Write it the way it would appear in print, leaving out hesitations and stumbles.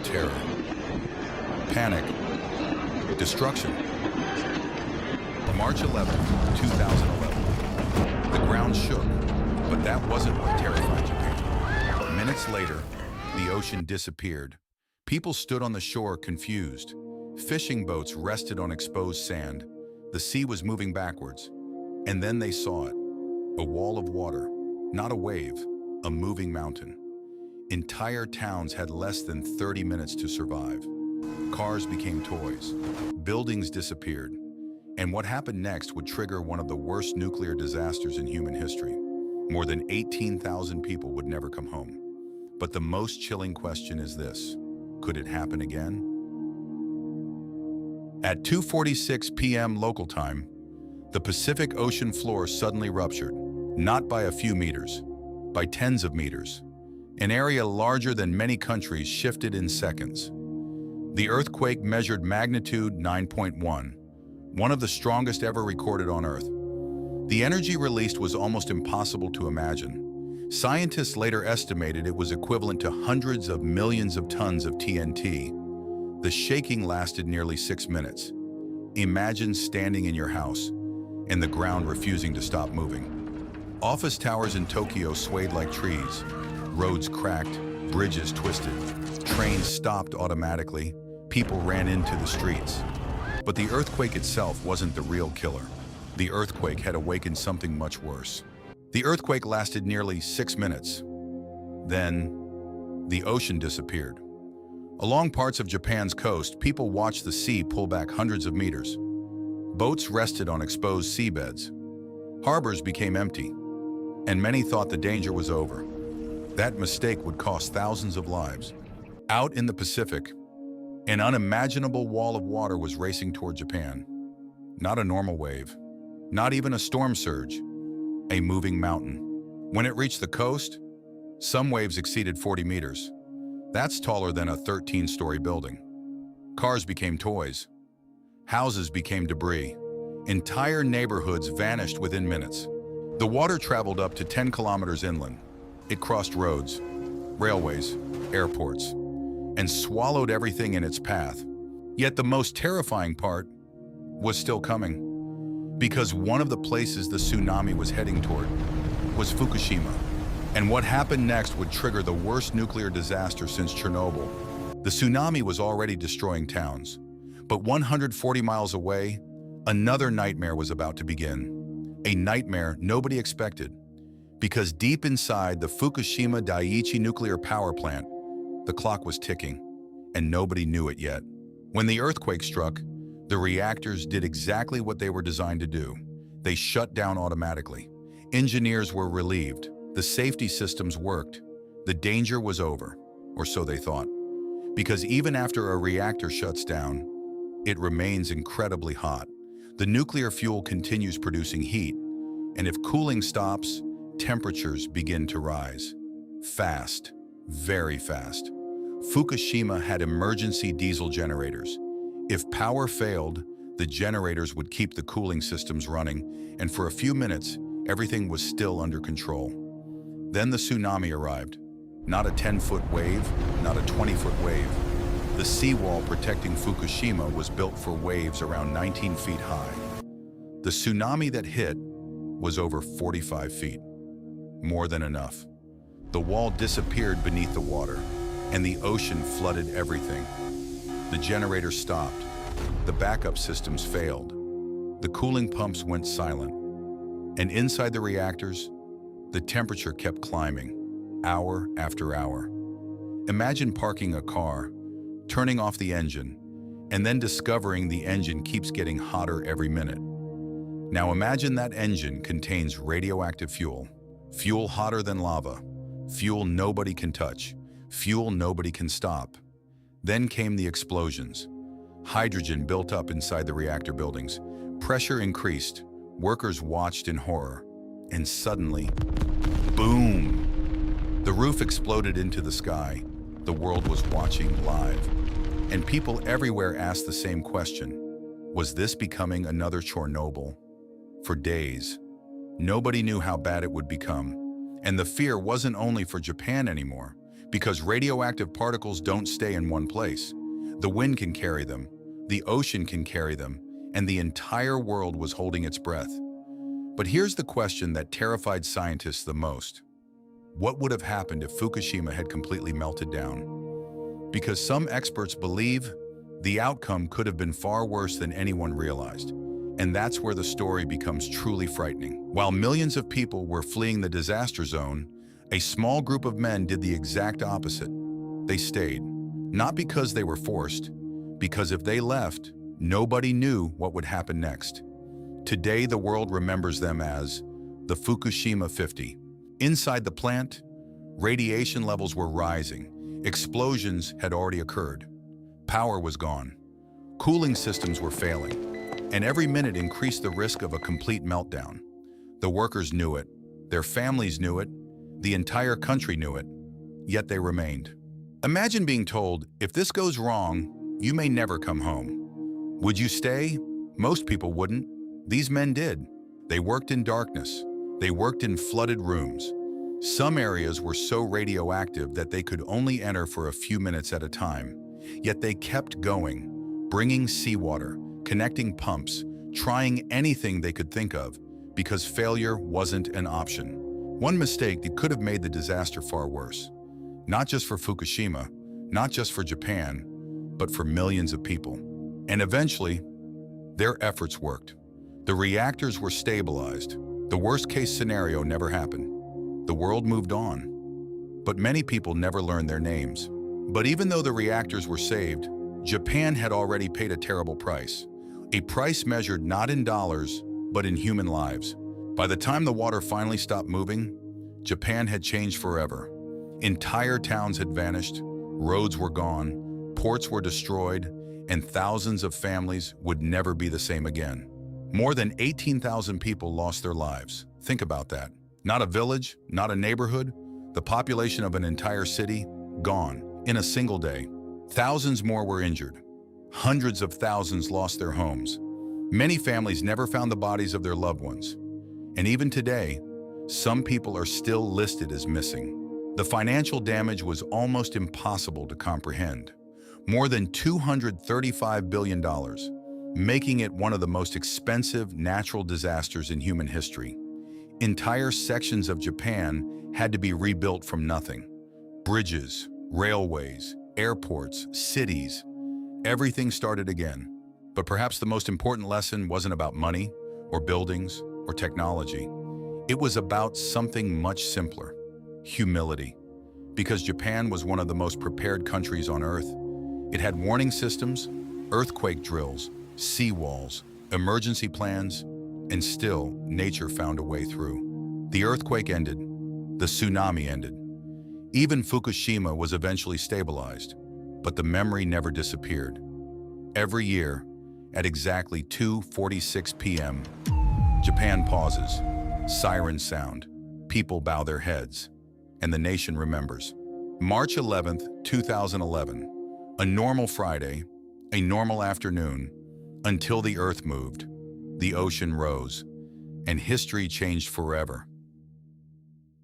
terror, panic, destruction. March 11, 2011. The ground shook, but that wasn't what terrified Japan. Minutes later, the ocean disappeared. People stood on the shore confused. Fishing boats rested on exposed sand. The sea was moving backwards. And then they saw it. A wall of water, not a wave, a moving mountain. Entire towns had less than 30 minutes to survive. Cars became toys. Buildings disappeared. And what happened next would trigger one of the worst nuclear disasters in human history. More than 18,000 people would never come home. But the most chilling question is this: could it happen again? At 2:46 p.m. local time, the Pacific Ocean floor suddenly ruptured, not by a few meters, by tens of meters. An area larger than many countries shifted in seconds. The earthquake measured magnitude 9.1, one of the strongest ever recorded on Earth. The energy released was almost impossible to imagine. Scientists later estimated it was equivalent to hundreds of millions of tons of TNT. The shaking lasted nearly 6 minutes. Imagine standing in your house and the ground refusing to stop moving. Office towers in Tokyo swayed like trees. Roads cracked, bridges twisted, trains stopped automatically, people ran into the streets. But the earthquake itself wasn't the real killer. The earthquake had awakened something much worse. The earthquake lasted nearly 6 minutes. Then, the ocean disappeared. Along parts of Japan's coast, people watched the sea pull back hundreds of meters. Boats rested on exposed seabeds. Harbors became empty, and many thought the danger was over. That mistake would cost thousands of lives. Out in the Pacific, an unimaginable wall of water was racing toward Japan. Not a normal wave, not even a storm surge, a moving mountain. When it reached the coast, some waves exceeded 40 meters. That's taller than a 13-story building. Cars became toys. Houses became debris. Entire neighborhoods vanished within minutes. The water traveled up to 10 kilometers inland. It crossed roads, railways, airports, and swallowed everything in its path. Yet the most terrifying part was still coming, because one of the places the tsunami was heading toward was Fukushima. And what happened next would trigger the worst nuclear disaster since Chernobyl. The tsunami was already destroying towns, but 140 miles away, another nightmare was about to begin. A nightmare nobody expected, because deep inside the Fukushima Daiichi nuclear power plant, the clock was ticking, and nobody knew it yet. When the earthquake struck, the reactors did exactly what they were designed to do. They shut down automatically. Engineers were relieved. The safety systems worked. The danger was over, or so they thought. Because even after a reactor shuts down, it remains incredibly hot. The nuclear fuel continues producing heat, and if cooling stops, temperatures begin to rise. Fast, very fast. Fukushima had emergency diesel generators. If power failed, the generators would keep the cooling systems running, and for a few minutes, everything was still under control. Then the tsunami arrived. Not a 10-foot wave, not a 20-foot wave. The seawall protecting Fukushima was built for waves around 19 feet high. The tsunami that hit was over 45 feet. More than enough. The wall disappeared beneath the water, and the ocean flooded everything. The generators stopped. The backup systems failed. The cooling pumps went silent. And inside the reactors, the temperature kept climbing, hour after hour. Imagine parking a car, turning off the engine, and then discovering the engine keeps getting hotter every minute. Now imagine that engine contains radioactive fuel, fuel hotter than lava, fuel nobody can touch, fuel nobody can stop. Then came the explosions. Hydrogen built up inside the reactor buildings. Pressure increased. Workers watched in horror. And suddenly, boom! The roof exploded into the sky. The world was watching live. And people everywhere asked the same question. Was this becoming another Chernobyl? For days, nobody knew how bad it would become. And the fear wasn't only for Japan anymore. Because radioactive particles don't stay in one place. The wind can carry them, the ocean can carry them, and the entire world was holding its breath. But here's the question that terrified scientists the most. What would have happened if Fukushima had completely melted down? Because some experts believe the outcome could have been far worse than anyone realized. And that's where the story becomes truly frightening. While millions of people were fleeing the disaster zone, a small group of men did the exact opposite. They stayed, not because they were forced, because if they left, nobody knew what would happen next. Today, the world remembers them as the Fukushima 50. Inside the plant, radiation levels were rising. Explosions had already occurred. Power was gone. Cooling systems were failing. And every minute increased the risk of a complete meltdown. The workers knew it. Their families knew it. The entire country knew it. Yet they remained. Imagine being told, if this goes wrong, you may never come home. Would you stay? Most people wouldn't. These men did. They worked in darkness. They worked in flooded rooms. Some areas were so radioactive that they could only enter for a few minutes at a time. Yet they kept going, bringing seawater, connecting pumps, trying anything they could think of, because failure wasn't an option. One mistake that could have made the disaster far worse. Not just for Fukushima, not just for Japan, but for millions of people. And eventually, their efforts worked. The reactors were stabilized. The worst-case scenario never happened. The world moved on. But many people never learned their names. But even though the reactors were saved, Japan had already paid a terrible price. A price measured not in dollars, but in human lives. By the time the water finally stopped moving, Japan had changed forever. Entire towns had vanished, roads were gone, ports were destroyed, and thousands of families would never be the same again. More than 18,000 people lost their lives. Think about that. Not a village, not a neighborhood, the population of an entire city, gone in a single day. Thousands more were injured. Hundreds of thousands lost their homes. Many families never found the bodies of their loved ones. And even today, some people are still listed as missing. The financial damage was almost impossible to comprehend. More than $235 billion, making it one of the most expensive natural disasters in human history. Entire sections of Japan had to be rebuilt from nothing. Bridges, railways, airports, cities, everything started again. But perhaps the most important lesson wasn't about money or buildings or technology. It was about something much simpler: humility. Because Japan was one of the most prepared countries on Earth, it had warning systems, earthquake drills, seawalls, emergency plans, and still, nature found a way through. The earthquake ended. The tsunami ended. Even Fukushima was eventually stabilized, but the memory never disappeared. Every year, at exactly 2:46 p.m., Japan pauses, sirens sound, people bow their heads, and the nation remembers. March 11th, 2011, a normal Friday, a normal afternoon, until the earth moved, the ocean rose, and history changed forever.